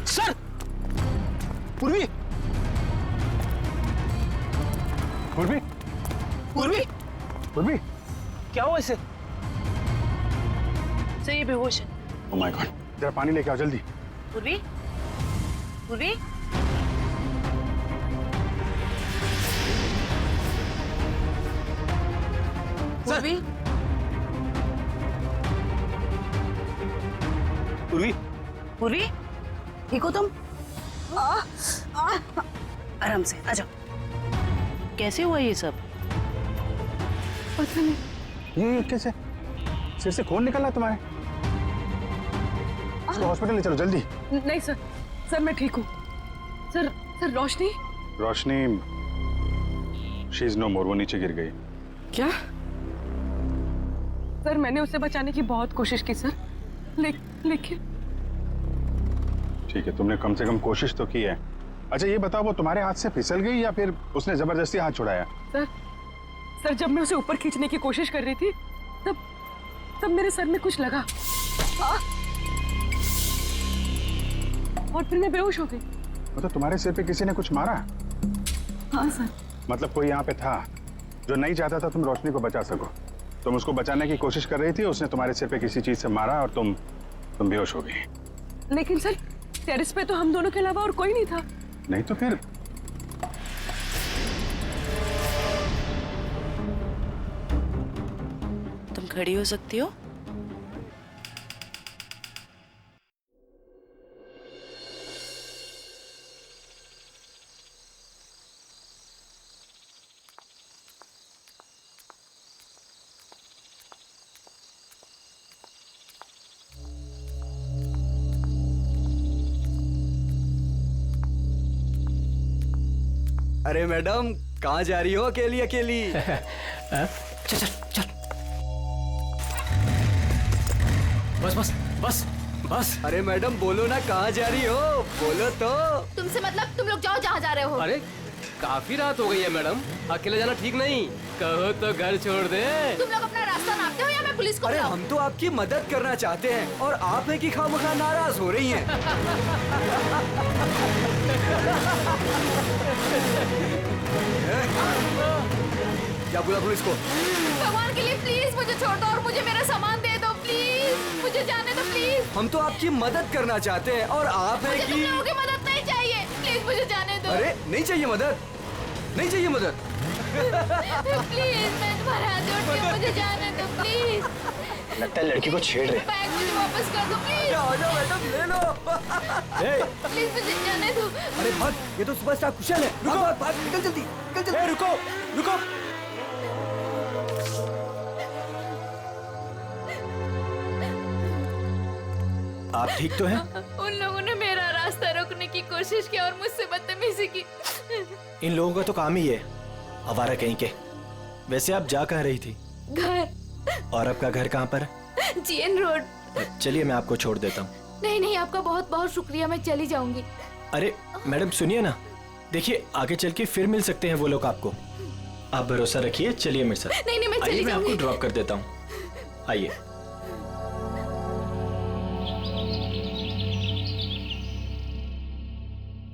Sir! पूर्वी! पूर्वी, पूर्वी! पूर्वी, क्या हुआ इसे? सर ये बेहोश है। ओह माय गॉड, जरा पानी लेके आओ जल्दी। पूर्वी, पूर्वी, पूर्वी, पूर्वी! पूर्वी, ठीक हो तुम? आराम से आ जाओ। कैसे हुआ ये सब? पता नहीं ये कैसे सिर से खून निकल रहा है तुम्हारे। इसको हॉस्पिटल ले चलो जल्दी। नहीं सर, सर मैं ठीक हूँ। Sir sir Roshni Roshni she is no more, वो नीचे गिर गई। क्या? सर मैंने उसे बचाने की बहुत कोशिश की सर, लेकिन ठीक है, तुमने कम से कम कोशिश तो की है। अच्छा ये बताओ, वो तुम्हारे हाथ से फिसल गई या फिर उसने जबरदस्ती हाथ छुड़ाया? सर जब मैं उसे ऊपर खींचने की कोशिश कर रही थी तब मेरे सर में कुछ लगा और फिर मैं बेहोश हो गई। मतलब तुम्हारे सिर पे किसी ने कुछ मारा? हाँ सर। मतलब कोई यहाँ पे था जो नहीं चाहता था तुम रोशनी को बचा सको। तुम उसको बचाने की कोशिश कर रही थी, उसने तुम्हारे सिर पे किसी चीज से मारा और तुम बेहोश हो गई। लेकिन सर टेरेस पे तो हम दोनों के अलावा और कोई नहीं था। नहीं तो फिर? तुम खड़ी हो सकती हो? अरे मैडम, कहाँ जा रही हो अकेली अकेली? चल चल चल। बस बस बस बस। अरे मैडम बोलो ना, कहाँ जा रही हो? बोलो तो। तुमसे मतलब तुम लोग जाओ जहाँ जा रहे हो। अरे काफी रात हो गई है मैडम, अकेले जाना ठीक नहीं। कहो तो घर छोड़ दे। तुम लोग अपना रास्ता नापते हो या मैं पुलिस को अरे बुलाऊं? हम तो आपकी मदद करना चाहते हैं और आप है कि खामखा नाराज हो रही हैं। क्या बोला पुलिस को? भगवान के लिए प्लीज मुझे छोड़ दो और मुझे मेरा सामान दे दो प्लीज। मुझे जाने दो प्लीज। हम तो आपकी मदद करना चाहते हैं और आप है मुझे कि तुम लोगों की मदद नहीं चाहिए, प्लीज मुझे जाने दो। अरे नहीं चाहिए मदद, नहीं चाहिए मदद। प्लीज मैं तुम्हारे हाथ जोड़ती हूँ, मुझे जाने दो प्लीज। लगता है लड़की को छेड़ रहे। बैग मुझे वापस कर दो प्लीज। आ जाओ मैडम, ले लो। प्लीज मुझे जाने दो। अरे भाग, ये तो सुपरस्टार कुशल है। रुको, भाग, निकल जल्दी, निकल जल्दी। रुको रुको। आप ठीक तो हैं? उन लोगों ने मेरा रास्ता रोकने की कोशिश की और मुझसे बदतमीजी की। इन लोगों का तो काम ही है, आवारा कहीं के। वैसे आप जा कहाँ रही थी? घर। और आपका घर कहाँ पर है? GN road. चलिए मैं आपको छोड़ देता हूँ। नहीं नहीं, आपका बहुत बहुत शुक्रिया, मैं चली जाऊंगी। अरे मैडम सुनिए ना, देखिए आगे चल के फिर मिल सकते हैं वो लोग आपको। आप भरोसा रखिए, चलिए मेरे साथ। नहीं नहीं, मैं आइए, चली मैं आपको जाऊंगी। ड्रॉप कर देता हूँ। आइए।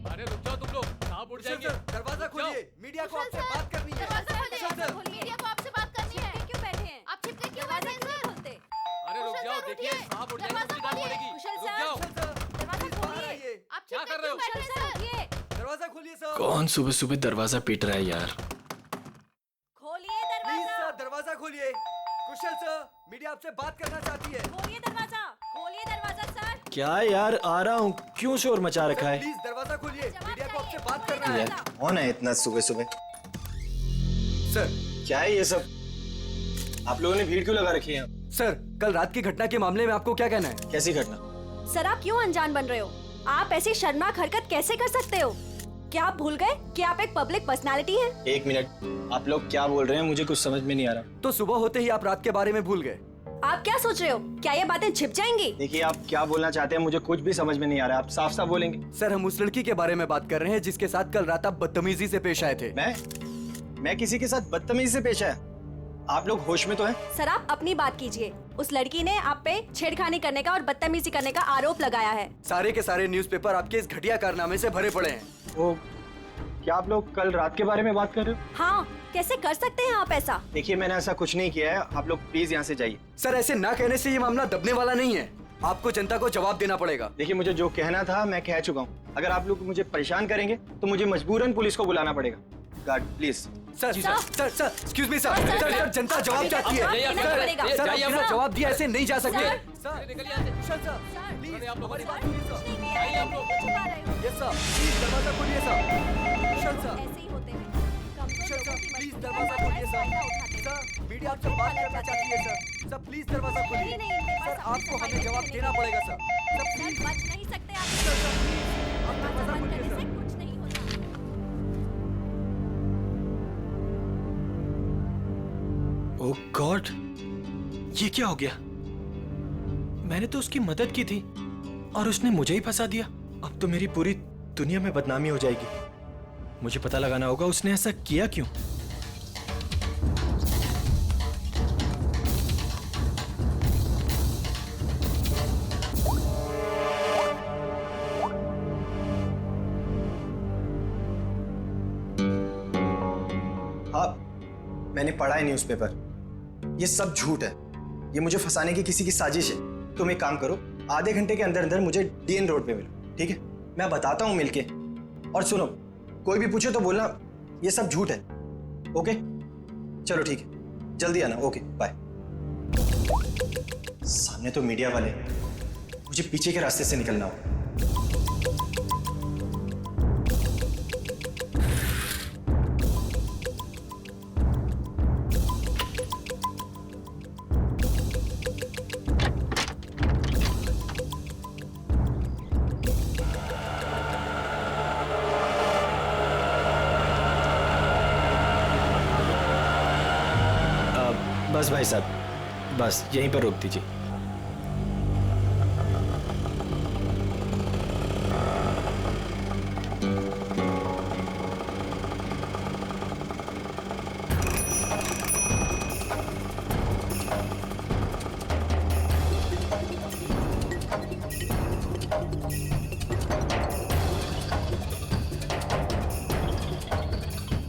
अरे रुक जाओ तुम लोग, कहाँ उड़ जाएंगे? दरवाजा खोलिए, मीडिया को आपसे बात करनी है। दरवाजा खोलिए, मीडिया को आपसे बात करनी है। क्यों बैठे हैं? आप छिपके क्यों बैठे हैं सर? अरे रुक जाओ, देखिए कहाँ उड़ जाएंगे, मुझे डांट पड़ेगी। रुक जाओ। दरवाजा खोलिए। आप क्या छिपके कर रहे हो? क्यों बैठे हैं सर? दरवाजा खोलिए सर। कौन सुबह सुबह दरवाजा पीट रहा है यार? खोलिए प्लीज दरवाजा। सर, दरवाजा खोलिए। कुशल सर, मीडिया आपसे बात करना चाहती है। खोलिए दरवाजा। खोलिए दरवाजा सर। क्या यार, आ रहा हूँ, क्यों शोर मचा रखा है? प्लीज दरवाजा खोलिए, मीडिया को आपसे बात करना है। यार कौन है इतना सुबह सुबह? सर, क्या है ये सब? आप लोगों ने भीड़ क्यों लगा रखी है? सर कल रात की घटना के मामले में आपको क्या कहना है? कैसी घटना? सर आप क्यों अनजान बन रहे हो? आप ऐसी शर्मनाक हरकत कैसे कर सकते हो? क्या आप भूल गए कि आप एक पब्लिक पर्सनालिटी हैं? एक मिनट, आप लोग क्या बोल रहे हैं? मुझे कुछ समझ में नहीं आ रहा। तो सुबह होते ही आप रात के बारे में भूल गए। आप क्या सोच रहे हो? क्या ये बातें छिप जाएंगी? देखिए आप क्या बोलना चाहते हैं, मुझे कुछ भी समझ में नहीं आ रहा। आप साफ साफ बोलेंगे? सर हम उस लड़की के बारे में बात कर रहे हैं जिसके साथ कल रात आप बदतमीजी से पेश आए थे। मैं किसी के साथ बदतमीजी से पेश आया? आप लोग होश में तो हैं? सर आप अपनी बात कीजिए। उस लड़की ने आप पे छेड़खानी करने का और बदतमीजी करने का आरोप लगाया है। सारे के सारे न्यूज़पेपर आपके इस घटिया कारनामे से भरे पड़े हैं। वो क्या आप लोग कल रात के बारे में बात कर रहे हो? हाँ, कैसे कर सकते हैं आप ऐसा? देखिए मैंने ऐसा कुछ नहीं किया है, आप लोग प्लीज यहाँ से जाइए। सर ऐसे ना कहने से ये मामला दबने वाला नहीं है। आपको जनता को जवाब देना पड़ेगा। देखिए मुझे जो कहना था मैं कह चुका हूँ। अगर आप लोग मुझे परेशान करेंगे तो मुझे मजबूरन पुलिस को बुलाना पड़ेगा। Guard please. Sir excuse me sir, sir जनता जवाब चाहती है। जाइए, सर, पड़ेगा। सर जाइए, आपने सर। जवाब दिया, ऐसे नहीं जा सकते। सर। सर निकलिए यहाँ से। सर सर, प्लीज आप लोग हमारी बात कुछ सुनिए सर। नहीं है, आइए आप लोग। क्यों छुपा रहे हो? यस सर, प्लीज दरवाजा खोलिए सर। सर ऐसे ही होते हैं। कमजोर सर लोगों की प्लीज मजबूरी दरवाजा का खोलिए फायदा सर। उठाते हैं। सर मीडिया आपसे बात करना चाहती है सर। सर प्लीज दरवाजा खोलिए। नहीं, इनके पास सर अपनी आपको सफाई हमें जवाब करने देना के पड़ेगा लिए सर। है। सर सर प्लीज बच नहीं सकते आप। सर प्लीज आप दरवाजा दरवाजा बंद खोलिए करने से सर। कुछ नहीं होता। ओह गॉड, ये क्या हो गया? मैंने तो उसकी मदद की थी और उसने मुझे ही फंसा दिया। अब तो मेरी पूरी दुनिया में बदनामी हो जाएगी। मुझे पता लगाना होगा उसने ऐसा किया क्यों। हाँ, मैंने पढ़ा है न्यूज़पेपर। ये सब झूठ है। ये मुझे फंसाने की किसी की साजिश है। तुम एक काम करो, आधे घंटे के अंदर अंदर मुझे डीएन रोड पे मिलो, ठीक है? मैं बताता हूँ मिलके। और सुनो, कोई भी पूछे तो बोलना ये सब झूठ है। ओके चलो ठीक है, जल्दी आना। Okay bye. सामने तो मीडिया वाले, मुझे पीछे के रास्ते से निकलना होगा। बस भाई साहब, बस यहीं पर रोक दीजिए।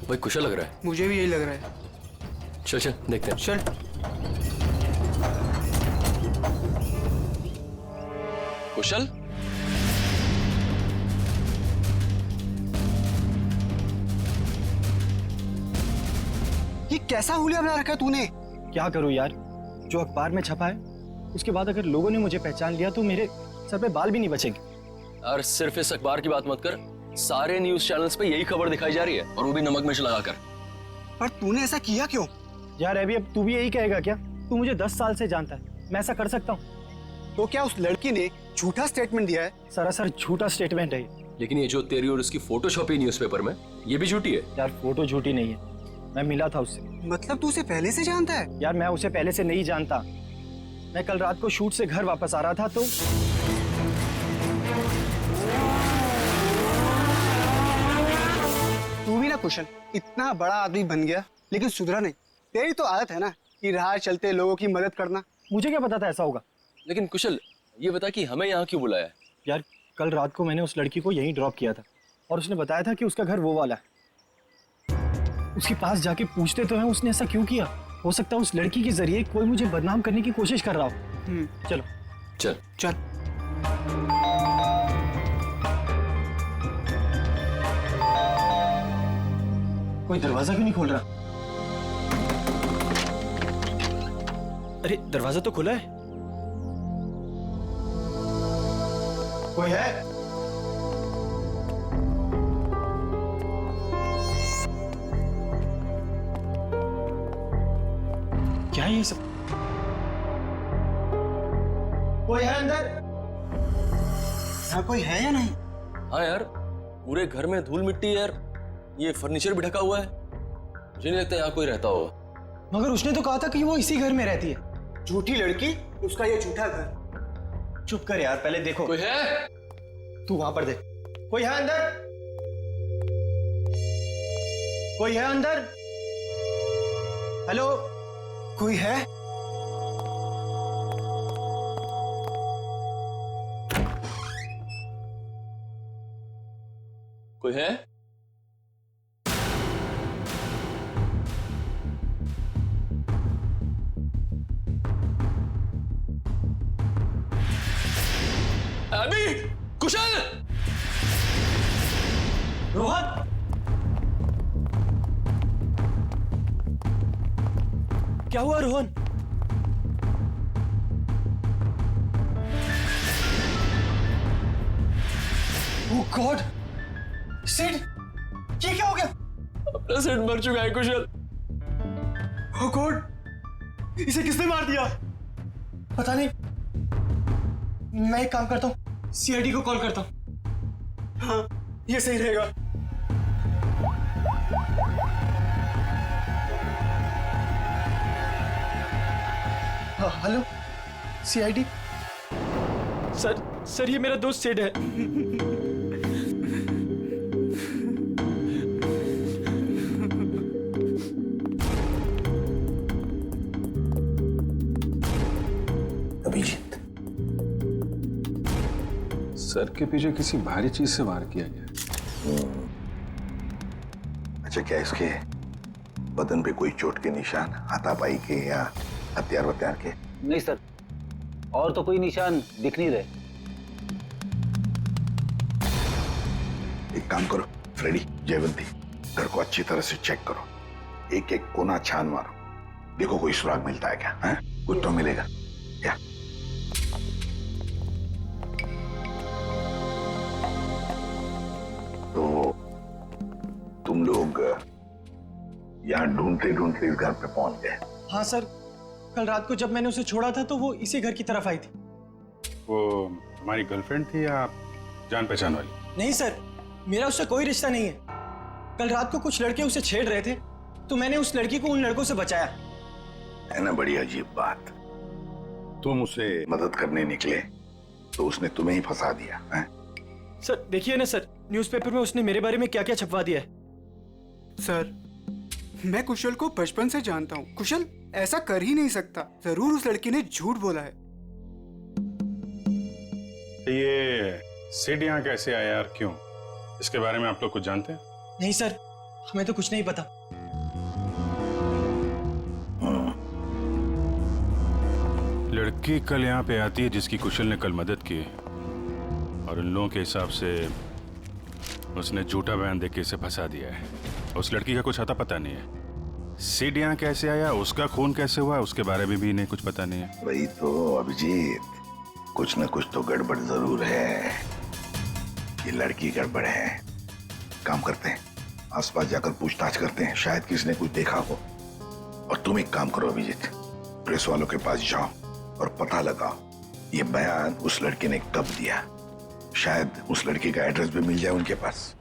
भाई कुशल लग रहा है। मुझे भी यही लग रहा है। चल चल देखते हैं। चल कुशल, ये कैसा हुलिया बना रखा है तूने? क्या करूं यार, जो अखबार में छपा है उसके बाद अगर लोगों ने मुझे पहचान लिया तो मेरे सर पे बाल भी नहीं बचेंगे। यार सिर्फ इस अखबार की बात मत कर, सारे न्यूज चैनल्स पे यही खबर दिखाई जा रही है, और वो भी नमक मिर्च लगाकर। पर तूने ऐसा किया क्यों? यार अभी अब तू भी यही कहेगा क्या? तू मुझे 10 साल से जानता है, मैं ऐसा कर सकता हूँ? तो क्या उस लड़की ने झूठा स्टेटमेंट दिया है? सरासर झूठा स्टेटमेंट है ये। लेकिन ये जो तेरी और उसकी फोटो छपी न्यूज़पेपर में, ये भी झूठी है। यार फोटो झूठी नहीं है, मैं मिला था उससे। मतलब तू उसे पहले से जानता है? यार मैं उसे पहले से नहीं जानता। मैं कल रात को शूट से घर वापस आ रहा था तो तू भी ना कुशल, इतना बड़ा आदमी बन गया लेकिन सुधरा नहीं। तेरी तो आदत है ना कि राह चलते लोगों की मदद करना। मुझे क्या पता था ऐसा होगा। लेकिन कुशल ये बता कि हमें यहाँ क्यों बुलाया है? यार कल रात को मैंने उस लड़की को यहीं ड्रॉप किया था और उसने बताया था कि उसका घर वो वाला है। उसके पास जाके पूछते तो हैं उसने ऐसा क्यों किया। हो सकता है उस लड़की के जरिए कोई मुझे बदनाम करने की कोशिश कर रहा हो। चलो चल चल कोई दरवाजा क्यों नहीं खोल रहा? अरे दरवाजा तो खुला है। कोई है? क्या है ये सब? कोई है अंदर? यहाँ कोई है या नहीं? हाँ यार, पूरे घर में धूल मिट्टी है यार, ये फर्नीचर भी ढका हुआ है। मुझे नहीं लगता यहाँ कोई रहता होगा। मगर उसने तो कहा था कि वो इसी घर में रहती है। झूठी लड़की, उसका ये झूठा घर। चुप कर यार, पहले देखो। कोई है? तू वहां पर देख। कोई है अंदर? कोई है अंदर? हेलो? कोई है? कोई है? अभी कुशल, रोहन, क्या हुआ रोहन? ओह गॉड, सिड, ये क्या हो गया? अपना सेट मर चुका है कुशल। ओह गॉड, इसे किसने मार दिया? पता नहीं। मैं एक काम करता हूँ, सीआईडी को कॉल करता हूँ। हाँ, ये सही रहेगा। हाँ, हेलो, सीआईडी। सर ये मेरा दोस्त सिड है। अभिजीत, सर के पीछे किसी भारी चीज से वार किया गया। अच्छा, क्या इसके बदन पे कोई चोट के निशान, हाथापाई के या हथियार वत्यार के? नहीं सर, और तो कोई निशान दिख नहीं रहे। एक काम करो फ्रेडी, जयवंती, घर को अच्छी तरह से चेक करो, एक एक कोना छान मारो, देखो कोई सुराग मिलता है क्या? है? कुछ तो मिलेगा क्या? तो तुम लोग यहाँ ढूंढते ढूंढते इस घर पे पहुंच गए? हाँ सर, कल रात को जब मैंने उसे छोड़ा था तो वो इसी घर की तरफ आई थी। वो हमारी गर्लफ्रेंड थी या जान पहचान वाली? नहीं सर, मेरा उससे कोई रिश्ता नहीं है। कल रात को कुछ लड़के उसे छेड़ रहे थे तो मैंने उस लड़की को उन लड़कों से बचाया। है ना बड़ी अजीब बात, तुम उसे मदद करने निकले तो उसने तुम्हें ही फंसा दिया है? सर देखिए ना सर, न्यूज़पेपर में उसने मेरे बारे में क्या क्या छपवा दिया है। सर, मैं कुशल को बचपन से जानता हूँ। कुशल ऐसा कर ही नहीं सकता। जरूर उस लड़की ने झूठ बोला है। ये सिड यहाँ कैसे आया और क्यों, इसके बारे में आप लोग कुछ जानते हैं? नहीं सर, हमें तो कुछ नहीं पता। लड़की कल यहाँ पे आती है जिसकी कुशल ने कल मदद की, और उन लोगों के हिसाब से उसने झूठा बयान देके इसे फंसा दिया है। उस लड़की का कुछ अता पता नहीं है। सिड यहाँ कैसे आया, उसका खून कैसे हुआ, उसके बारे में भी इन्हें कुछ पता नहीं है। वही तो अभिजीत, कुछ न कुछ तो गड़बड़ जरूर है। ये लड़की गड़बड़ है। काम करते हैं, आसपास जाकर पूछताछ करते हैं, शायद किसी ने कुछ देखा हो। और तुम एक काम करो अभिजीत, प्रेस वालों के पास जाओ और पता लगाओ ये बयान उस लड़के ने कब दिया। शायद उस लड़की का एड्रेस भी मिल जाए उनके पास।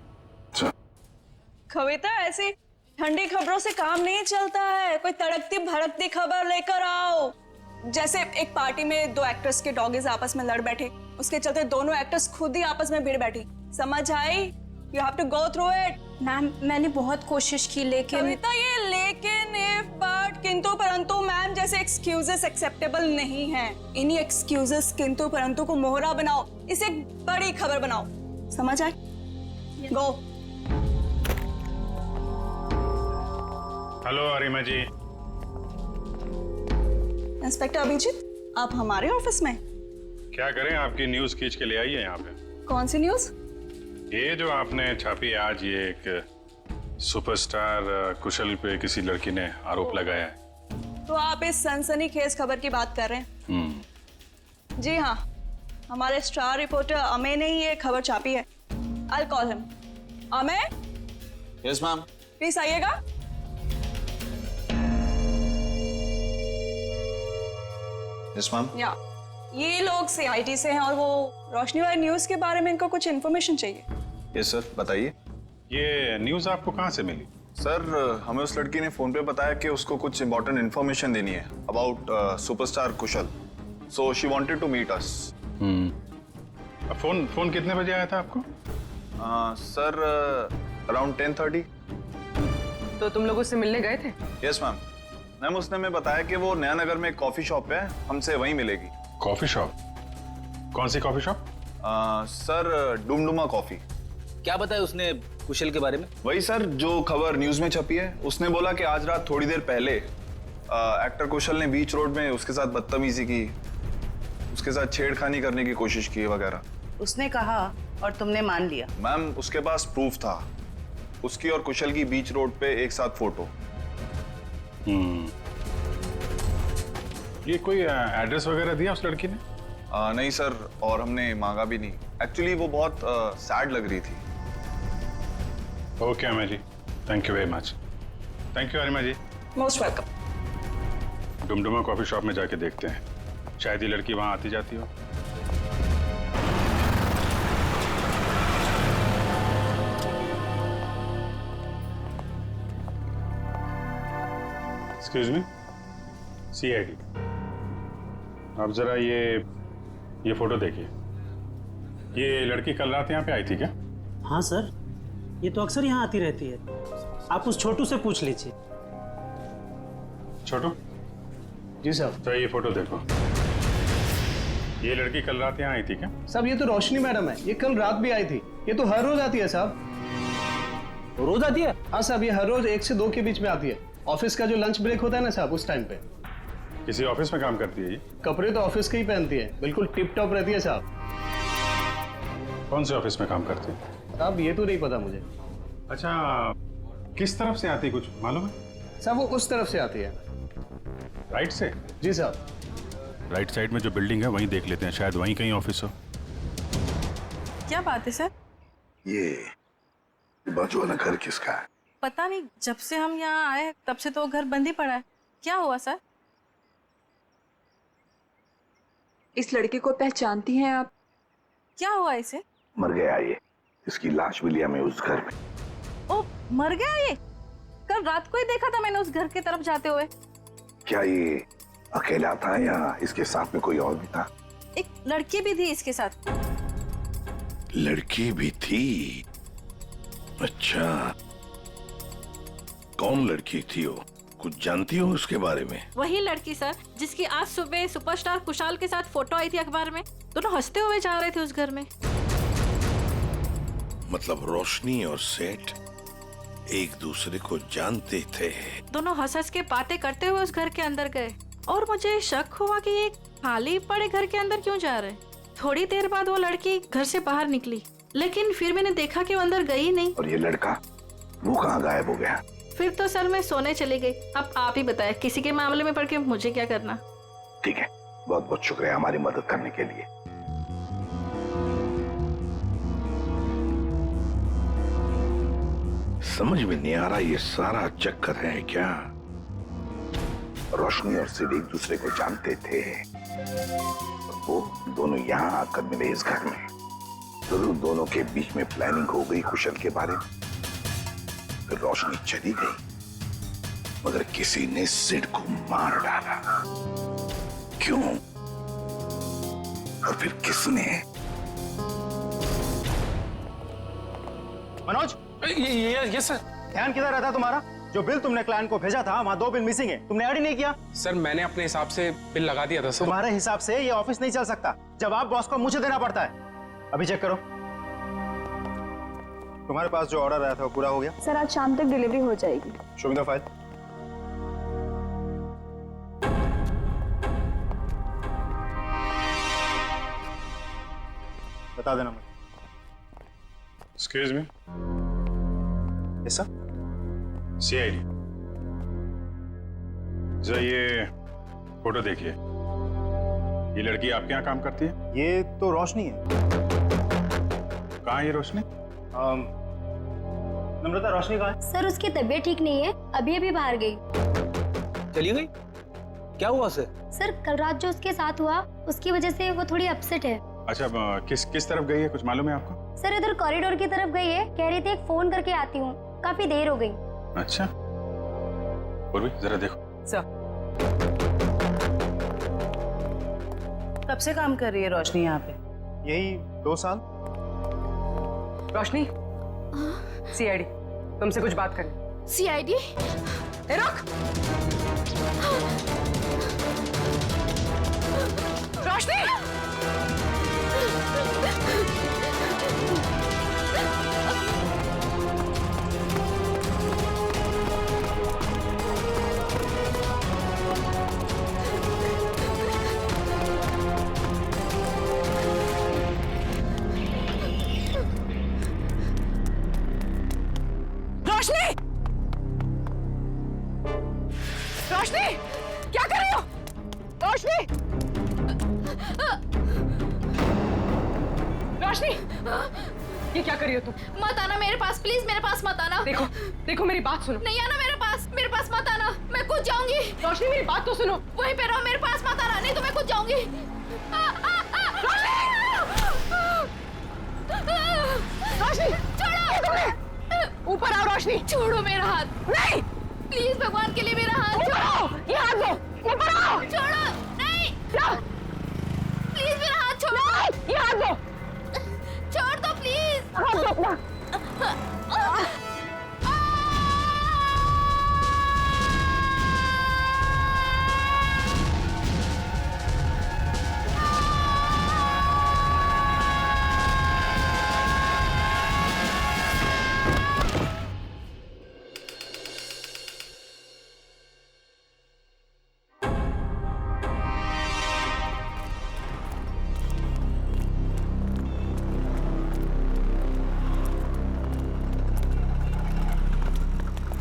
कविता, ऐसी ठंडी खबरों से काम नहीं चलता है। कोई तड़कती भड़कती खबर लेकर आओ। जैसे एक पार्टी में दो एक्ट्रेस के डॉगीज आपस में लड़ बैठे, उसके चलते दोनों एक्ट्रेस खुद ही आपस में भिड़ बैठी। समझ आई? You have to go through it. Ma'am, मैंने बहुत कोशिश की लेकिन कविता, ये लेकिन, इफ, बट, किंतु परंतु मैम जैसे एक्सक्यूजेस एक्सेप्टेबल नहीं हैं। इन्हीं एक्सक्यूजेस किंतु परंतु को मोहरा बनाओ, इसे एक बड़ी खबर बनाओ। समझ आए? गो। हेलो अरिमा जी। इंस्पेक्टर अभिजीत, आप हमारे ऑफिस में? क्या करें, आपकी न्यूज खींच के ले आई है यहाँ पे। कौन सी न्यूज? ये जो आपने छापी है आज, ये एक सुपरस्टार कुशल पे किसी लड़की ने आरोप लगाया है। तो आप इस सनसनीखेज खबर की बात कर रहे हैं? जी हाँ, हमारे स्टार रिपोर्टर अमे ने ही ये खबर छापी है। I'll call him. अमे? Yes ma'am. प्लीज आइएगा। Yes ma'am. या ये लोग CID से हैं और वो रोशनी वाली न्यूज के बारे में इनको कुछ इन्फॉर्मेशन चाहिए। यस सर, बताइए। ये न्यूज आपको कहाँ से मिली? सर, हमें उस लड़की ने फोन पे बताया कि उसको कुछ इंपॉर्टेंट इन्फॉर्मेशन देनी है about superstar Kushal, so she wanted to meet us. Phone कितने बजे आया था आपको? Sir, around 10:30। तो तुम लोग उससे मिलने गए थे? Yes ma'am. मैम उसने हमें बताया कि वो नया नगर में एक कॉफी शॉप है, हमसे वहीं मिलेगी। Coffee shop? कौन सी coffee shop? Sir Dumduma coffee. क्या बताया उसने कुशल के बारे में? वही सर जो खबर न्यूज में छपी है। उसने बोला कि आज रात थोड़ी देर पहले एक्टर कुशल ने बीच रोड में उसके साथ बदतमीजी की, उसके साथ छेड़खानी करने की कोशिश की वगैरह। उसने कहा और तुमने मान लिया? मैम उसके पास प्रूफ था, उसकी और कुशल की बीच रोड पे एक साथ फोटो। ये कोई एड्रेस वगैरह दिया उस लड़की ने? नहीं सर, और हमने मांगा भी नहीं। एक्चुअली वो बहुत सैड लग रही थी। ओके अम्मा ji, thank you very much. Thank you Arima ji. Most welcome. Dumduma coffee shop में जाके देखते हैं, शायद ये लड़की वहां आती जाती हो। एक्सक्यूज मी, CID, आप जरा ये फोटो देखिए। ये लड़की कल रात यहाँ पे आई थी क्या? हाँ सर, ये तो अक्सर यहाँ आती रहती है। आप उस छोटू से पूछ लीजिए। छोटू? जी साहब। तो ये फोटो देखो, ये लड़की कल रात यहाँ आई थी क्या? साहब ये तो रोशनी मैडम है, ये कल रात भी आई थी। ये तो हर रोज आती है साहब। रोज आती है? हाँ साहब, ये हर रोज 1 से 2 के बीच में आती है। ऑफिस का जो लंच ब्रेक होता है ना साहब, उस टाइम पे। किसी ऑफिस में काम करती है ये? कपड़े तो ऑफिस के ही पहनती है, बिल्कुल टिप टॉप रहती है साहब। कौन से ऑफिस में काम करती है? साहब ये तो नहीं पता मुझे। अच्छा, किस तरफ से आती है कुछ मालूम है? साहब वो उस तरफ से आती है। राइट से? जी साहब। राइट साइड में जो बिल्डिंग है वहीं देख लेते हैं, शायद वहीं कहीं ऑफिस हो। क्या बात है सर? ये बाजू वाला घर किसका है? पता नहीं, जब से हम यहाँ आए तब से तो वो घर बंद ही पड़ा है। क्या हुआ सर? इस लड़के को पहचानती हैं आप? क्या हुआ इसे? मर गया ये, इसकी लाश मिली हमें उस घर में। ओ, मर गया ये? कल रात को ही देखा था मैंने उस घर की तरफ जाते हुए। क्या ये अकेला था या इसके साथ में कोई और भी था? एक लड़की भी थी इसके साथ। लड़की भी थी? अच्छा, कौन लड़की थी वो? कुछ जानती हो उसके बारे में? वही लड़की सर, जिसकी आज सुबह सुपरस्टार कुशाल के साथ फोटो आई थी अखबार में। दोनों हंसते हुए जा रहे थे उस घर में। मतलब रोशनी और सेठ एक दूसरे को जानते थे? दोनों हंस हंस के बातें करते हुए उस घर के अंदर गए और मुझे शक हुआ कि ये खाली पड़े घर के अंदर क्यों जा रहे हैं। थोड़ी देर बाद वो लड़की घर से बाहर निकली, लेकिन फिर मैंने देखा कि वो अंदर गई नहीं। और ये लड़का वो कहाँ गायब हो गया? फिर तो सर मैं सोने चली गई। अब आप ही बताएं, किसी के मामले में पड़ के मुझे क्या करना। ठीक है, बहुत बहुत शुक्रिया हमारी मदद करने के लिए। समझ में नहीं आ रहा ये सारा चक्कर है क्या? रोशनी और सिड एक दूसरे को जानते थे और वो दोनों यहाँ आकर मिले इस घर में। जरूर दोनों के बीच में प्लानिंग हो गई कुशल के बारे में। फिर रोशनी चली गई मगर किसी ने सिड को मार डाला। क्यों और फिर किसने? मनोज, ये सर। ध्यान किधर रहता तुम्हारा? जो बिल तुमने क्लाइंट को भेजा था वहाँ 2 बिल मिसिंग है, तुमने ऐड ही नहीं किया। सर मैंने अपने हिसाब से बिल लगा दिया था सर। तुम्हारे हिसाब से ये ऑफिस नहीं चल सकता, जवाब बॉस को मुझे देना पड़ता है। अभी चेक करो, तुम्हारे पास जो ऑर्डर आया था वो पूरा हो गया? सर आज शाम तक डिलीवरी हो जाएगी। Show me the file. बता देना मुझे। Excuse me, yes sir. CID, जरा ये फोटो देखिए। ये लड़की आपके यहाँ काम करती है? ये तो रोशनी है। कहाँ है ये रोशनी? नम्रता, रोशनी कहाँ है? सर उसकी तबीयत ठीक नहीं है, अभी अभी बाहर गई। चली गई? क्या हुआ उसे? सर कल रात जो उसके साथ हुआ उसकी वजह से वो थोड़ी अपसेट है। अच्छा, किस तरफ गई है, कुछ मालूम है आपको? सर इधर कॉरिडोर की तरफ गई है, कह रही थी एक फोन करके आती हूँ, काफी देर हो गई। अच्छा, पूर्वी जरा देखो। सर कब से काम कर रही है रोशनी यहाँ पे? यही 2 साल। रोशनी, CID तुमसे कुछ बात करनी। सीआईडी? रुक! रोशनी! रोशनी! रोशनी! क्या कर रही हो? रोशनी! रोशनी! ये क्या कर रही हो तुम? मत आना मेरे पास, प्लीज मेरे पास मत आना। देखो, देखो मेरी बात सुनो। नहीं आना मेरे पास मत आना। मैं कूद जाऊंगी। रोशनी मेरी बात तो सुनो। वहीं पे रहो, मेरे पास मत आना, नहीं तो मैं कूद जाऊंगी। रोशनी! छोड़ो! ऊपर आओ रोशनी! छोड़ो मेरा हाथ। नहीं! प्लीज भगवान के लिए मेरा हाथ छोड़ो! ये हाथ दो! ऊपर आओ! छोड़ो! नहीं! प्लीज मेरा हाथ छोड़ो! ये हाथ दो! छोड़ दो प्लीज! हाथ दो अपना!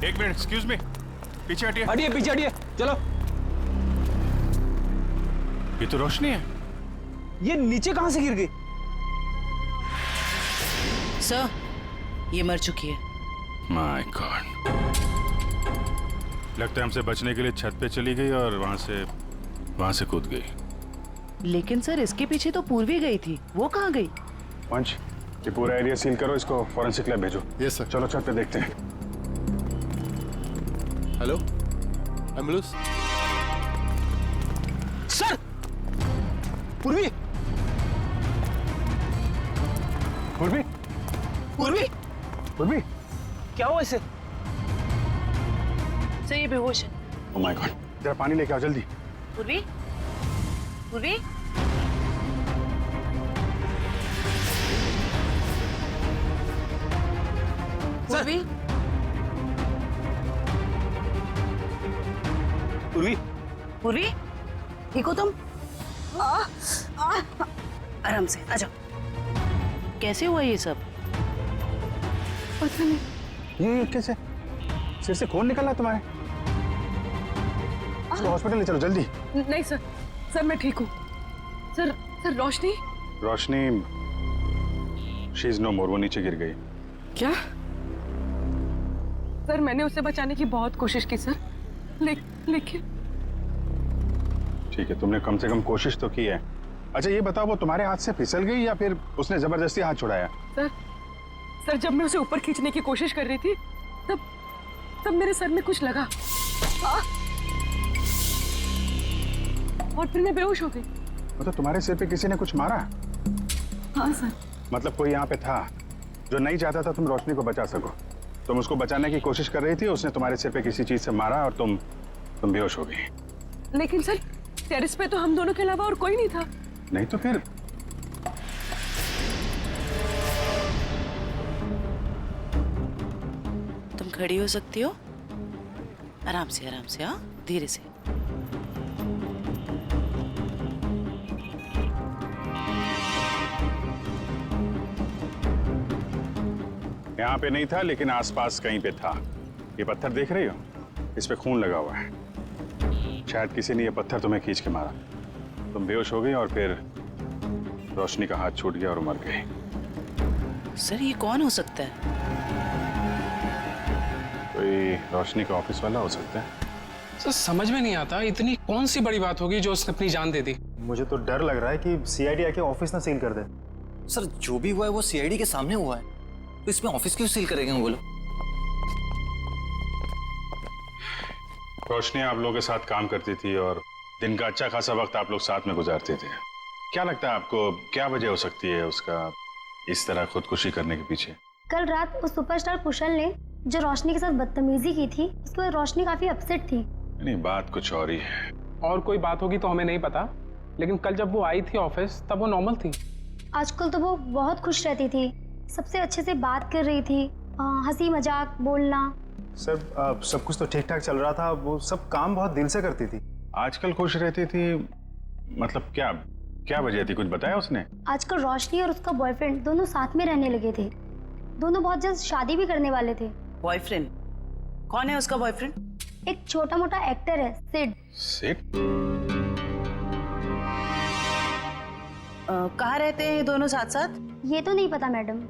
एक मिनट, एक्सक्यूज मी, पीछे हटिए। हटिए, पीछे हटिए, चलो। ये तो रोशनी है। ये नीचे कहां से गिर गई? सर, ये मर चुकी है। My God. लगता है हमसे बचने के लिए छत पे चली गई और वहां से कूद गई। लेकिन सर, इसके पीछे तो पूर्वी गई थी, वो कहाँ गई? पंच, ये पूरा एरिया सील करो, इसको फॉरेंसिक लैब भेजो। Yes sir. चलो छत पे देखते हैं। Hello, ambulance. सर! पूर्वी! पूर्वी! पूर्वी! पूर्वी! क्या हुआ इसे? सर, ये बेहोश है। ओह माय गॉड, जरा पानी लेके आओ जल्दी। पूर्वी? पूर्वी? पूर्वी? पूर्वी! पूर्वी? ठीक हो तुम? आराम से आ जाओ। कैसे हुआ ये सब? पता नहीं। ये कैसे? सिर से खून निकल रहा है तुम्हारे? इसको हॉस्पिटल ले चलो जल्दी। नहीं सर, सर मैं ठीक हूँ। Sir Roshni? Roshni, she is no more, वो नीचे गिर गई। क्या? सर मैंने उसे बचाने की बहुत कोशिश की सर, लेकिन ठीक है, तुमने कम से कम कोशिश तो की है। अच्छा ये बताओ, वो तुम्हारे हाथ से फिसल गई या फिर उसने जबरदस्ती हाथ छुड़ाया? सर जब मैं उसे ऊपर खींचने की कोशिश कर रही थी तब मेरे सर में कुछ लगा और फिर मैं बेहोश हो गई। मतलब तुम्हारे सिर पे किसी ने कुछ मारा? हाँ सर। मतलब कोई यहाँ पे था जो नहीं चाहता था तुम रोशनी को बचा सको। तुम उसको बचाने की कोशिश कर रही थी, उसने तुम्हारे सिर पे किसी चीज से मारा और तुम बेहोश हो गई। लेकिन सर टेरेस पे तो हम दोनों के अलावा और कोई नहीं था। नहीं तो फिर? तुम खड़ी हो सकती हो? आराम से हाँ, धीरे से। यहाँ पे नहीं था लेकिन आसपास कहीं पे था। ये पत्थर देख रही हो? इस पे खून लगा हुआ है। शायद किसी ने ये पत्थर तुम्हें खींच के मारा, तुम बेहोश हो गई और फिर रोशनी का हाथ छूट गया और मर गई। सर ये कौन हो सकता है? कोई रोशनी का ऑफिस वाला हो सकता है। सर समझ में नहीं आता, इतनी कौन सी बड़ी बात होगी जो उसने अपनी जान दे दी। मुझे तो डर लग रहा है कि सीआईडी आके ऑफिस ना सील कर दे। सर जो भी हुआ है वो सीआईडी के सामने हुआ है, तो इसमें ऑफिस क्यों सील करेंगे बोलो? रोशनी आप लोगों के साथ काम करती थी और दिन का अच्छा खासा वक्त आप लोग साथ में गुजारते थे। क्या लगता है आपको, क्या वजह हो सकती है उसका इस तरह खुदकुशी करने के पीछे? कल रात उस सुपरस्टार कुशल ने जो रोशनी के साथ बदतमीजी की थी उसके बाद रोशनी काफी अपसेट थी। नहीं, बात कुछ और ही है। और कोई बात होगी तो हमें नहीं पता, लेकिन कल जब वो आई थी ऑफिस तब वो नॉर्मल थी। आजकल तो वो बहुत खुश रहती थी, सबसे अच्छे से बात कर रही थी, हंसी मजाक बोलना। सर सब कुछ तो ठीक ठाक चल रहा था, वो सब काम बहुत दिल से करती थी। आजकल खुश रहती थी मतलब क्या क्या वजह थी, कुछ बताया उसने? आजकल रोशनी और उसका बॉयफ्रेंड दोनों साथ में रहने लगे थे, दोनों बहुत जल्द शादी भी करने वाले थे। बॉयफ्रेंड? कौन है उसका बॉयफ्रेंड? एक छोटा मोटा एक्टर है, सिड। सिड? कहाँ रहते हैं दोनों साथ साथ? ये तो नहीं पता मैडम।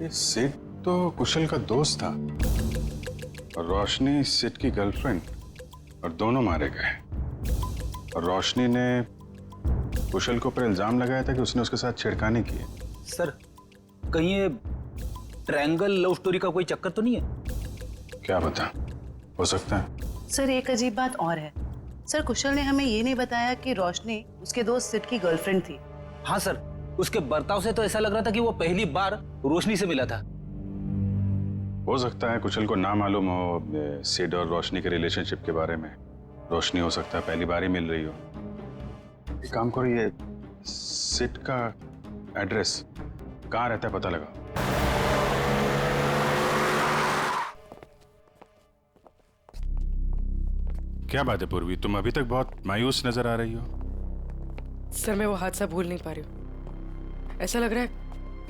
ये सिड तो कुशल का दोस्त था और रोशनी सिड की गर्लफ्रेंड, और दोनों मारे गए। और रोशनी ने कुशल के ऊपर इल्जाम लगाया था कि उसने उसके साथ छेड़खानी की है। सर, कहीं ये ट्रायंगल लव स्टोरी का कोई चक्कर तो नहीं है? क्या पता, हो सकता है। सर एक अजीब बात और है, सर कुशल ने हमें ये नहीं बताया कि रोशनी उसके दोस्त सिड की गर्लफ्रेंड थी। हाँ सर, उसके बर्ताव से तो ऐसा लग रहा था कि वो पहली बार रोशनी से मिला था। हो सकता है कुशल को ना मालूम हो सिड और रोशनी के रिलेशनशिप के बारे में। रोशनी हो सकता है पहली बार ही मिल रही हो। एक काम करो, ये सिड का एड्रेस कहाँ रहता है पता लगा। क्या बात है पूर्वी, तुम अभी तक बहुत मायूस नजर आ रही हो। सर मैं वो हादसा भूल नहीं पा रही हूँ। ऐसा लग रहा है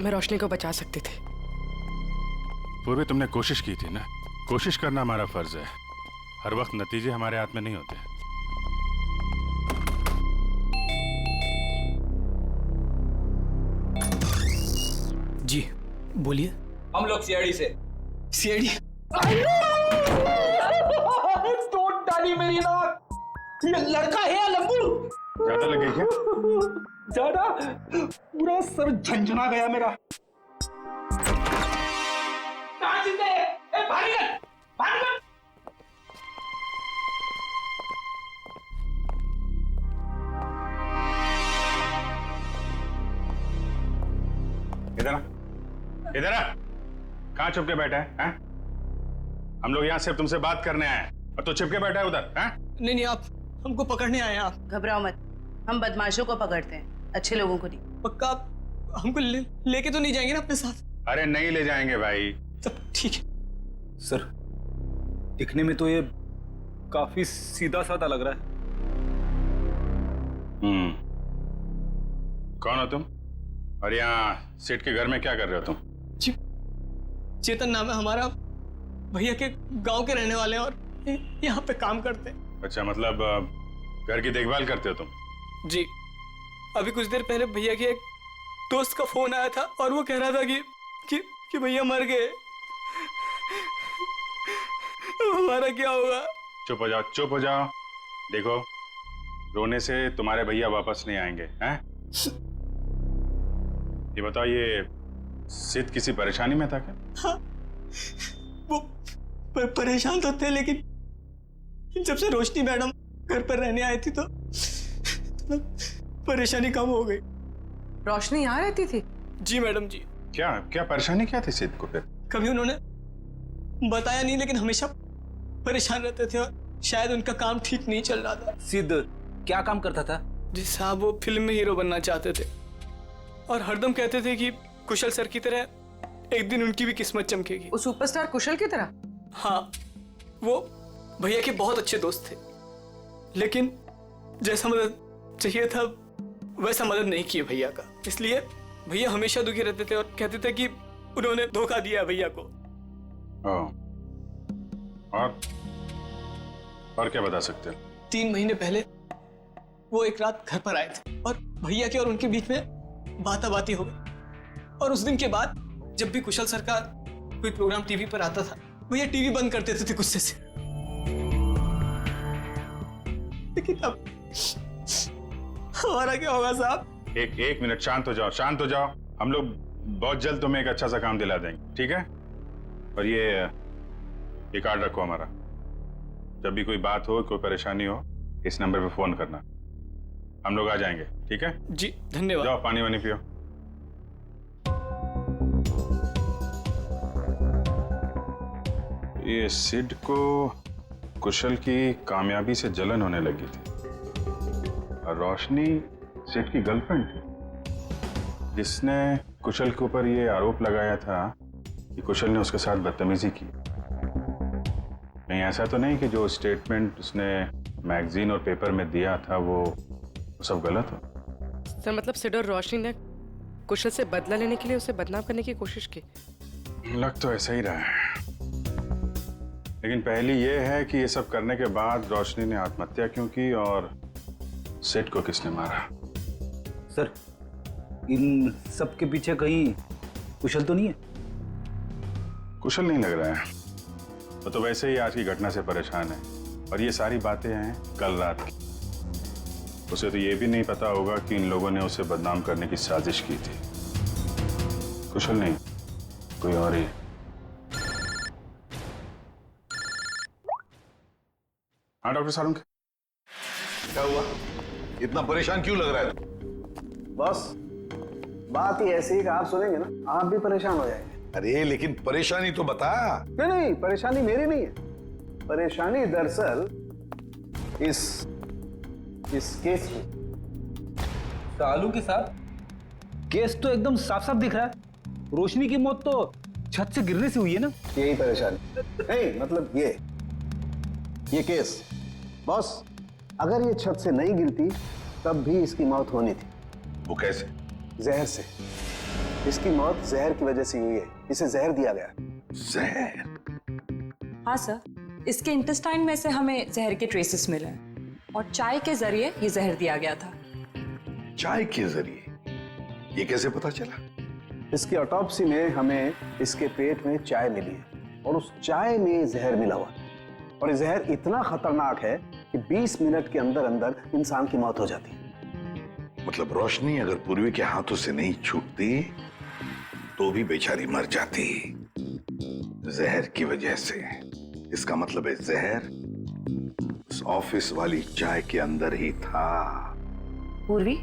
मैं रोशनी को बचा सकती थी। पूर्वी तुमने कोशिश की थी ना, कोशिश करना हमारा फर्ज है। हर वक्त नतीजे हमारे हाथ में नहीं होते। जी बोलिए। हम लोग सीआईडी से। सीआईडी? तोड़ डाली मेरी नाक। ये लड़का है या लंबू? ज्यादा लगे क्या? ज्यादा, पूरा सर झंझना गया मेरा। कहाँ जिंदा है? ए, भारी कर, भारी कर। इधर आ, इधर आ। कहाँ छुप के बैठा है? हम लोग यहाँ सिर्फ तुमसे बात करने आए हैं और तू छिप के बैठा है उधर। नहीं नहीं, आप हमको पकड़ने आए हैं। आप घबराओ मत, हम बदमाशों को पकड़ते हैं, अच्छे लोगों को नहीं। पक्का आप हमको लेके तो नहीं जाएंगे ना अपने साथ? अरे नहीं ले जाएंगे भाई। तब ठीक है। सर, दिखने में तो ये काफी सीधा साधा लग रहा है। कौन हो तुम और यहाँ सेठ के घर में क्या कर रहे हो तुम? जी, चेतन नाम है हमारा, भैया के गांव के रहने वाले हैं और यहाँ पे काम करते हैं। अच्छा, मतलब घर की देखभाल करते हो तुम? जी, अभी कुछ देर पहले भैया के एक दोस्त का फोन आया था और वो कह रहा था कि भैया मर गए। हमारा क्या होगा? चुप हो जाओ, चुप हो जाओ। देखो, रोने से तुम्हारे भैया वापस नहीं आएंगे। हैं? ये बताओ, ये सिद्ध किसी परेशानी में था क्या? हाँ, वो परेशान तो थे, लेकिन जब से रोशनी मैडम घर पर रहने आई थी तो परेशानी कम हो गई। रोशनी यहाँ रहती थी? जी मैडम जी। क्या क्या परेशानी क्या थी सिद्ध को फिर? कभी उन्होंने बताया नहीं, लेकिन हमेशा परेशान रहते थे और शायद उनका काम ठीक नहीं चल रहा था। सिद्ध क्या काम करता था? जी साहब, वो फिल्म में हीरो बनना चाहते थे और हरदम कहते थे कि कुशल सर की तरह एक दिन उनकी भी किस्मत चमकेगी। वो सुपरस्टार कुशल की तरह? हाँ, वो भैया के बहुत अच्छे दोस्त थे, लेकिन जैसा मदद चाहिए था वैसा मदद नहीं किए भैया का। इसलिए भैया हमेशा दुखी रहते थे और कहते थे कि उन्होंने धोखा दिया भैया को। और क्या बता सकते हो? 3 महीने पहले वो एक रात घर पर आए थे और भैया के और उनके बीच में बाताबाती हो गई। और उस दिन के बाद जब भी कुशल सर का कोई प्रोग्राम टीवी पर आता था, भैया टीवी बंद कर देते थे गुस्से से। लेकिन अब हमारा क्या होगा साहब? एक मिनट, शांत हो जाओ, शांत हो जाओ। हम लोग बहुत जल्द तुम्हें एक अच्छा सा काम दिला देंगे, ठीक है? और ये कार्ड रखो हमारा। जब भी कोई बात हो, कोई परेशानी हो, इस नंबर पे फोन करना, हम लोग आ जाएंगे, ठीक है? जी धन्यवाद। जाओ पानी वानी पियो। ये सिड को कुशल की कामयाबी से जलन होने लगी थी और रोशनी सिड की गर्लफ्रेंड थी जिसने कुशल के ऊपर ये आरोप लगाया था कि कुशल ने उसके साथ बदतमीजी की। नहीं, ऐसा तो नहीं कि जो स्टेटमेंट उसने मैगजीन और पेपर में दिया था वो सब गलत हो। सर मतलब सिड और रोशनी ने कुशल से बदला लेने के लिए उसे बदनाम करने की कोशिश की। लग तो ऐसा ही रहा है, लेकिन पहली ये है कि ये सब करने के बाद रोशनी ने आत्महत्या क्यों की और सिड को किसने मारा। सर इन सब के पीछे कहीं कुशल तो नहीं है? कुशल नहीं लग रहा है, वो तो वैसे ही आज की घटना से परेशान है और ये सारी बातें हैं कल रात की। उसे तो ये भी नहीं पता होगा कि इन लोगों ने उसे बदनाम करने की साजिश की थी। कुशल नहीं, कोई और ही। हाँ डॉक्टर सारुंग, क्या हुआ? इतना परेशान क्यों लग रहा है? बस बात ही ऐसी है कि आप सुनेंगे ना आप भी परेशान हो जाएंगे। अरे लेकिन परेशानी तो बता। नहीं, परेशानी मेरी नहीं है। परेशानी दरअसल इस केस की। सालू के साथ केस तो एकदम साफ साफ दिख रहा है। रोशनी की मौत तो छत से गिरने से हुई है ना। यही परेशानी नहीं, मतलब ये केस बॉस, अगर ये छत से नहीं गिरती तब भी इसकी मौत होनी थी। वो कैसे? जहर से। इसकी मौत जहर की वजह से हुई है, इसे जहर दिया गया। जहर? हाँ सर, इसके इंटेस्टाइन में से हमें जहर के ट्रेसेस मिले हैं और चाय के जरिए ये जहर दिया गया था। चाय के जरिए? ये कैसे पता चला? इसकी ऑटोप्सी में हमें इसके पेट में चाय मिली है और उस चाय में जहर मिला हुआ और ये जहर इतना खतरनाक है कि 20 मिनट के अंदर अंदर इंसान की मौत हो जाती है। मतलब रोशनी अगर पूर्वी के हाथों से नहीं छूटती तो भी बेचारी मर जाती जहर की वजह से। इसका मतलब है जहर उस ऑफिस वाली चाय के अंदर ही था। पूर्वी,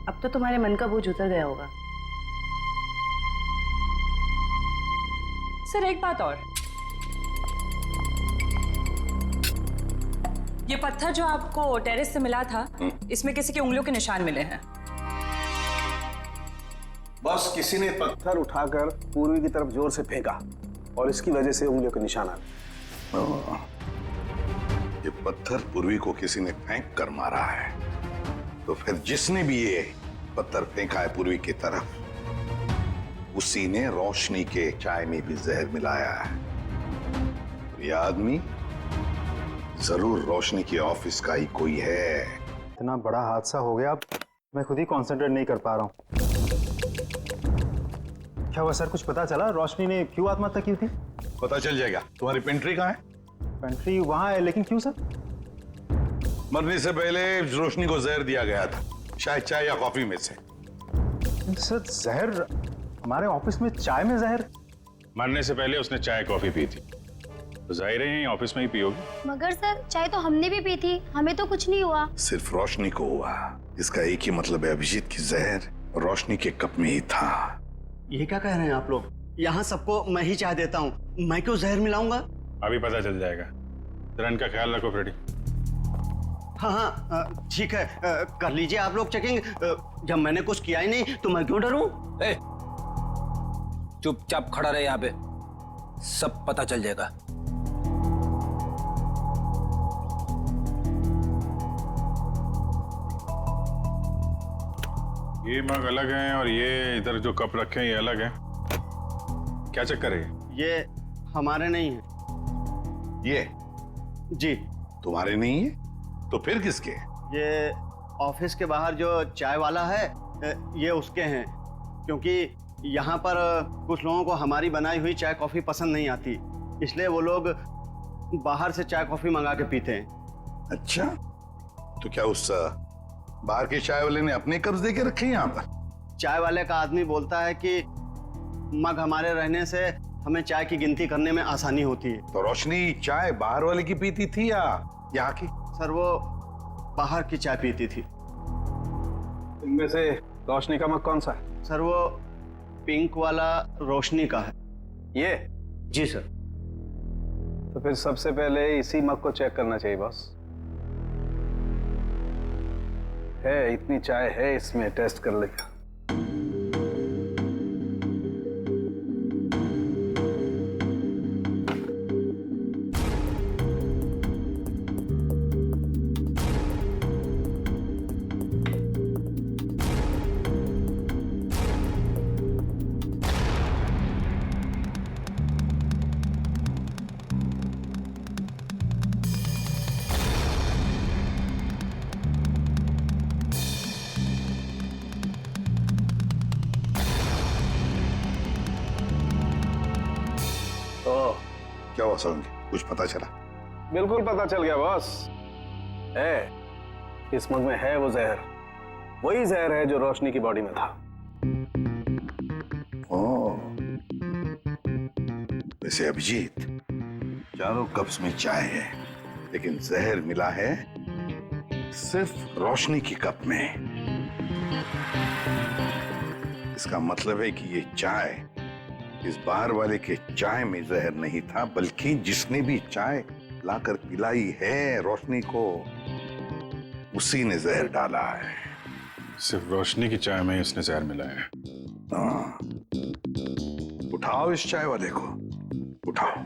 अब तो तुम्हारे मन का बोझ उतर गया होगा। सर एक बात और, ये पत्थर जो आपको टेरेस से मिला था इसमें किसी की उंगलियों के निशान मिले हैं। बस किसी ने पत्थर उठाकर पूर्वी की तरफ जोर से फेंका और इसकी वजह से उंगलियों के निशान आ गए। ये पत्थर पूर्वी को किसी ने फेंक कर मारा है, तो फिर जिसने भी ये पत्थर फेंका है पूर्वी की तरफ उसी ने रोशनी के चाय में भी जहर मिलाया है। ये आदमी जरूर रोशनी के ऑफिस का ही कोई है। इतना बड़ा हादसा हो गया, मैं खुद ही कंसंट्रेट नहीं कर पा रहा हूँ। क्या हुआ सर, कुछ पता चला रोशनी ने क्यों आत्महत्या की थी? पता चल जाएगा। तुम्हारी पेंट्री कहाँ है? पेंट्री वहां है, लेकिन क्यों सर? मरने से पहले रोशनी को जहर दिया गया था, शायद चाय या कॉफी में से। सर जहर? हमारे ऑफिस में चाय में जहर? मरने से पहले उसने चाय कॉफी पी थी, तो जाहिर है ऑफिस में ही पी होगी। मगर सर चाय तो हमने भी पी थी, हमें तो कुछ नहीं हुआ। सिर्फ रोशनी को हुआ। इसका एक ही मतलब है, अभिजीत की जहर रोशनी के कप में ही था। ये क्या कह रहे हैं आप लोग? यहाँ सबको मैं ही चाय देता हूँ, मैं क्यों जहर मिलाऊंगा? अभी पता चल जाएगा। जरा इनका ख्याल रखो फ्रेडी। हाँ ठीक है, कर लीजिए आप लोग चेकिंग। जब मैंने कुछ किया ही नहीं तो मैं क्यों डरूं? चुपचाप खड़ा रहे यहाँ पे, सब पता चल जाएगा। ये मग अलग हैं और ये इधर जो कप रखे हैं ये अलग है। क्या चक्कर है? ये हमारे नहीं है। ये जी तुम्हारे नहीं है तो फिर किसके? ये ऑफिस के बाहर जो चाय वाला है ये उसके हैं, क्योंकि यहाँ पर कुछ लोगों को हमारी बनाई हुई चाय कॉफी पसंद नहीं आती, इसलिए वो लोग बाहर से चाय कॉफी मंगा के पीते हैं। अच्छा, तो क्या उस बाहर के चाय वाले ने अपने कब्ज दे के रखे यहाँ पर? चाय वाले का आदमी बोलता है कि मग हमारे रहने से हमें चाय की गिनती करने में आसानी होती है। तो रोशनी चाय बाहर वाले की पीती थी या यहाँ की? सर वो बाहर की चाय पीती थी। इनमें से रोशनी का मग कौन सा है? सर वो पिंक वाला रोशनी का है। ये? जी सर। तो फिर सबसे पहले इसी मग को चेक करना चाहिए बॉस। है इतनी चाय है इसमें, टेस्ट कर लेगा। क्या हुआ सारंगी, कुछ पता चला? बिल्कुल पता चल गया बॉस। है इस मग में है वो जहर, वही जहर है जो रोशनी की बॉडी में था। ओह, वैसे अभिजीत, चारों कप्स में चाय है, लेकिन जहर मिला है सिर्फ रोशनी की कप में। इसका मतलब है कि ये चाय इस बाहर वाले के चाय में जहर नहीं था, बल्कि जिसने भी चाय लाकर पिलाई है रोशनी को, उसी ने जहर डाला है। सिर्फ रोशनी की चाय में इसने जहर मिलाया है। हाँ, उठाओ इस चाय वाले को, उठाओ।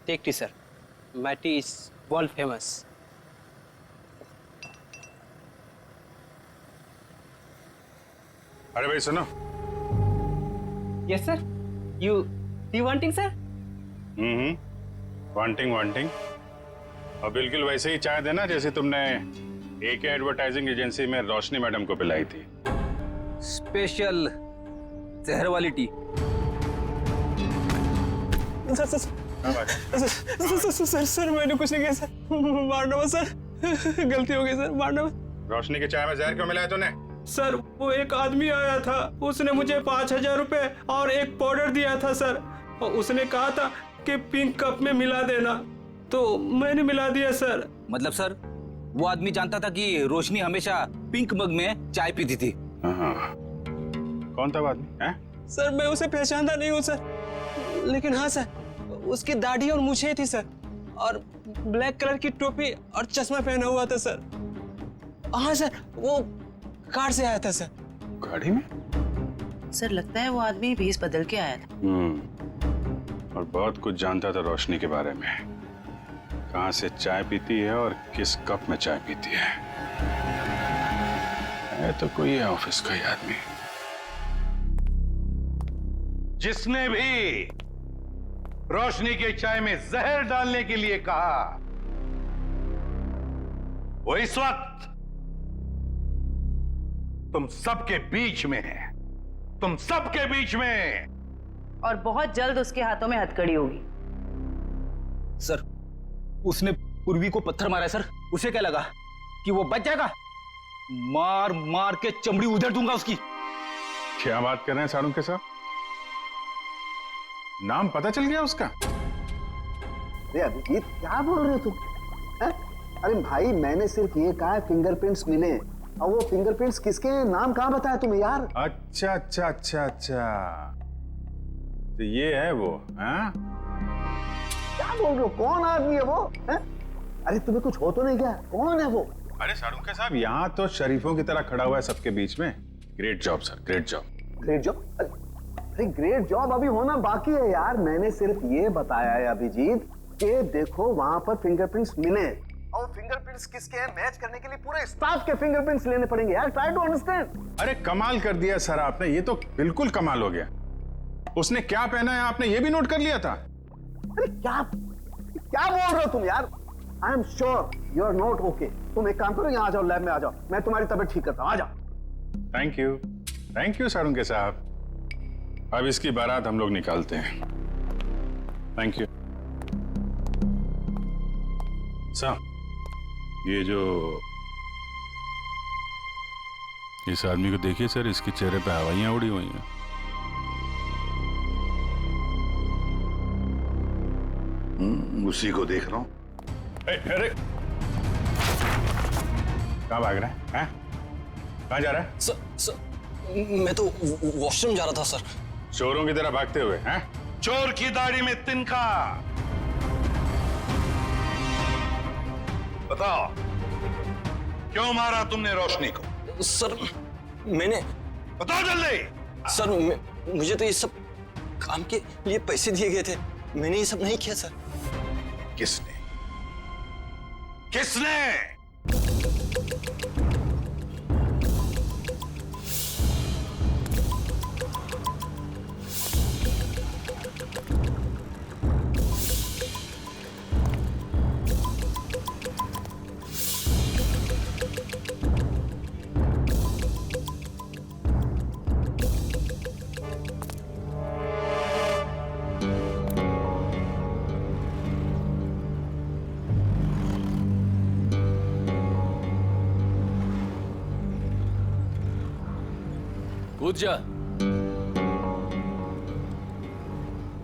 Take tea, sir. My tea is world famous. अरे भाई सुनो। Yes, sir. You wanting, sir? Wanting और बिल्कुल वैसे ही चाय देना जैसे तुमने एके एडवर्टाइजिंग एजेंसी में रोशनी मैडम को पिलाई थी। स्पेशल जहर वाली टी। सर मैंने कुछ नहीं किया सर, मारना मत सर, गलती हो गई सर, मारना मत। रोशनी की चाय में जहर क्यों मिलाया तूने? सर वो एक आदमी आया था, उसने मुझे 5,000 रुपए और एक पाउडर दिया था सर, और उसने कहा था कि पिंक कप में मिला देना, तो मैंने मिला दिया सर। मतलब सर वो आदमी जानता था कि रोशनी हमेशा पिंक मग में चाय पीती थी। हाँ। कौन था वो आदमी? सर मैं उसे पहचानता नहीं हूँ सर, लेकिन हाँ सर उसकी दाढ़ी और मूछें थी सर, और ब्लैक कलर की टोपी और चश्मा पहना हुआ था सर। हाँ सर वो कार से आया था सर। गाड़ी में? सर लगता है वो आदमी भेस बदल के आया था। और बहुत कुछ जानता था रोशनी के बारे में, कहाँ से चाय पीती है और किस कप में चाय पीती है तो कोई है ऑफिस का ही आदमी। जिसने भी रोशनी के चाय में जहर डालने के लिए कहा, वो इस वक्त तुम सबके बीच में है, तुम सबके बीच में। और बहुत जल्द उसके हाथों में हथकड़ी होगी। सर उसने पूर्वी को पत्थर मारा है सर, उसे क्या लगा कि वो बच जाएगा? मार मार के चमड़ी उधेड़ दूंगा उसकी। क्या बात कर रहे हैं सारुण के साथ? नाम पता चल गया उसका? अरे अभिजीत क्या बोल रहे हो तुम? अरे भाई मैंने सिर्फ ये कहा फिंगरप्रिंट्स मिले, और वो फिंगरप्रिंट्स किसके हैं, नाम कहाँ बताया तुम्हें यार? अच्छा तो ये है वो? हाँ? क्या बोल रहे हो, कौन आदमी है वो? अरे तुम्हें कुछ हो तो नहीं गया, कौन है वो? अरे सारुण साहब यहाँ तो शरीफों की तरह खड़ा हुआ है सबके बीच में। Great job sir, great job. Great job? अरे ग्रेट जॉब अभी होना बाकी है यार। मैंने सिर्फ ये बताया है अभिजीत कि देखो वहां पर फिंगरप्रिंट्स मिले, और फिंगरप्रिंट्स किसके हैं मैच करने के लिए पूरे स्टाफ के फिंगरप्रिंट्स लेने पड़ेंगे यार। Try to understand. अरे कमाल कर दिया सर आपने, ये तो बिल्कुल कमाल हो गया। उसने क्या पहना है आपने ये भी नोट कर लिया था? अरे क्या बोल रहे हो तुम यार? I am sure you are not okay. तुम एक काम करो, यहाँ आ जाओ, लैब में आ जाओ, मैं तुम्हारी तबीयत ठीक करता हूँ, आ जाओ। थैंक यू सारुण के साहब। अब इसकी बारात हम लोग निकालते हैं। Thank you sir. ये जो इस आदमी को देखिए सर, इसके चेहरे पे हवाइयां उड़ी हुई हैं। उसी को देख रहा हूं। अरे कहाँ भाग रहा है? कहाँ जा रहा है? मैं तो वॉशरूम जा रहा था सर। चोरों की तरह भागते हुए हैं? चोर की दाढ़ी में तिनका। बताओ, क्यों मारा तुमने रोशनी को? सर मैंने, बताओ जल्दी। सर मुझे तो ये सब काम के लिए पैसे दिए गए थे, मैंने ये सब नहीं किया सर। किसने? किसने? कूद जा।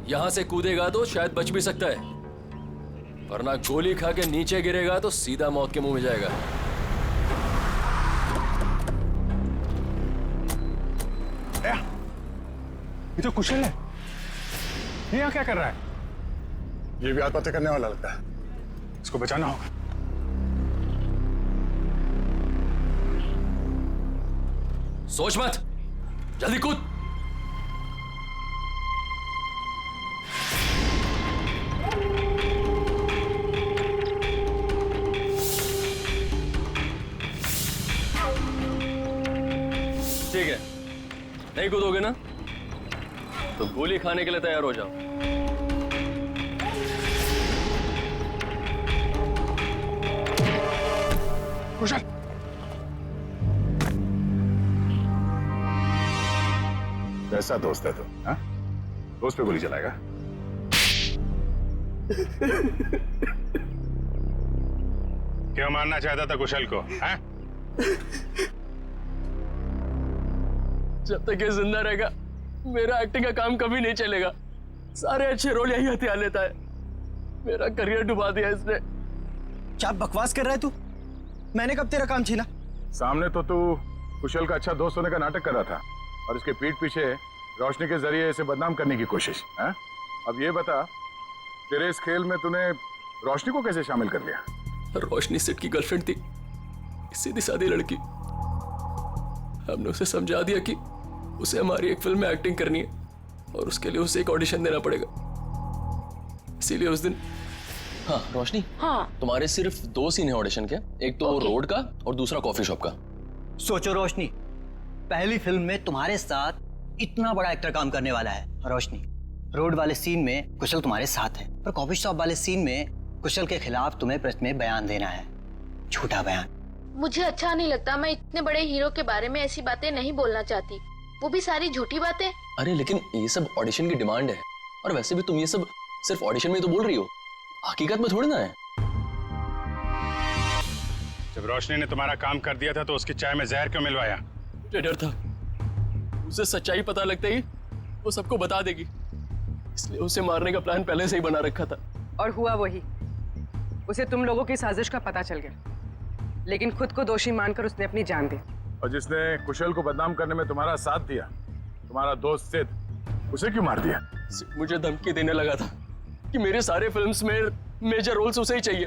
यहां से कूदेगा तो शायद बच भी सकता है, वरना गोली खा के नीचे गिरेगा तो सीधा मौत के मुंह में जाएगा। ये तो कुशल है, ये यहाँ क्या कर रहा है? ये भी आत्महत्या करने वाला लगता है। इसको बचाना होगा। सोच मत, जल्दी कूद। ठीक है, नहीं कूदोगे ना तो गोली खाने के लिए तैयार हो जाओ। कुशल, कैसा दोस्त है तू? हाँ? दोस्त पे गोली चलाएगा? क्यों मारना चाहता था कुशल को? हाँ? जब तक ये जिंदा रहेगा मेरा एक्टिंग का काम कभी नहीं चलेगा। सारे अच्छे रोल यही हथियार लेता है, मेरा करियर डुबा दिया इसने। क्या बकवास कर रहा है तू? मैंने कब तेरा काम छीना? सामने तो तू कुशल का अच्छा दोस्त होने का नाटक कर रहा था और इसके पीठ पीछे रोशनी के जरिए इसे बदनाम करने की कोशिश है। अब ये बता, तेरे इस खेल में तूने रोशनी को कैसे शामिल कर लिया? रोशनी सेठ की गर्लफ्रेंड थी, सीधी सादी लड़की। हमने उसे समझा दिया कि उसे हमारी एक फिल्म में एक्टिंग करनी है और उसके लिए उसे एक ऑडिशन देना पड़ेगा। इसीलिए उस दिन। हाँ रोशनी, हाँ तुम्हारे सिर्फ 2 सीन है ऑडिशन के, एक तो रोड का और दूसरा कॉफी शॉप का। सोचो रोशनी, पहली फिल्म में तुम्हारे साथ इतना बड़ा एक्टर काम करने वाला है। रोशनी, रोड वाले सीन में कुशल तुम्हारे साथ है, पर कॉफी शॉप वाले सीन में कुशल के खिलाफ तुम्हें प्रेस में बयान देना है, झूठा बयान। मुझे अच्छा नहीं लगता, मैं इतने बड़े हीरो के बारे में ऐसी बातें नहीं बोलना चाहती, वो भी सारी झूठी बातें। अरे लेकिन ये सब ऑडिशन की डिमांड है, और वैसे भी तुम ये सब सिर्फ ऑडिशन में तो बोल रही हो, हकीकत में थोड़ी ना है। जब रोशनी ने तुम्हारा काम कर दिया था तो उसकी चाय में जहर क्यों मिलवाया? मुझे डर था उसे सच्चाई पता लगते ही वो सबको बता देगी, इसलिए उसे मारने का प्लान पहले से ही बना रखा था। और हुआ वही, उसे तुम लोगों की साजिश का पता चल गया, लेकिन खुद को दोषी मानकर उसने अपनी जान दी। और जिसने कुशल को बदनाम करने में तुम्हारा साथ दिया, तुम्हारा दोस्त सिद्ध, उसे क्यों मार दिया? मुझे धमकी देने लगा था कि मेरे सारे फिल्म्स में मेजर रोल्स उसे ही चाहिए,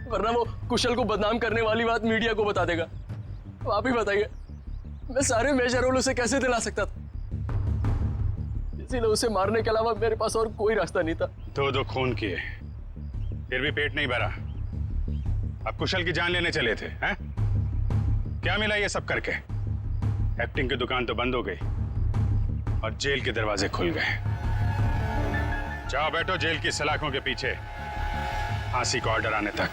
वरना वो कुशल को बदनाम करने वाली बात मीडिया को बता देगा। तो आप ही बताइए, मैं सारे मेजर रोल उसे कैसे दिला सकता था? इसीलिए उसे मारने के अलावा मेरे पास और कोई रास्ता नहीं था। 2 खून किए, फिर भी पेट नहीं भरा। अब कुशल की जान लेने चले थे, हैं? क्या मिला ये सब करके? एक्टिंग की दुकान तो बंद हो गई और जेल के दरवाजे खुल गए। जाओ बैठो जेल की सलाखों के पीछे, फांसी का ऑर्डर आने तक।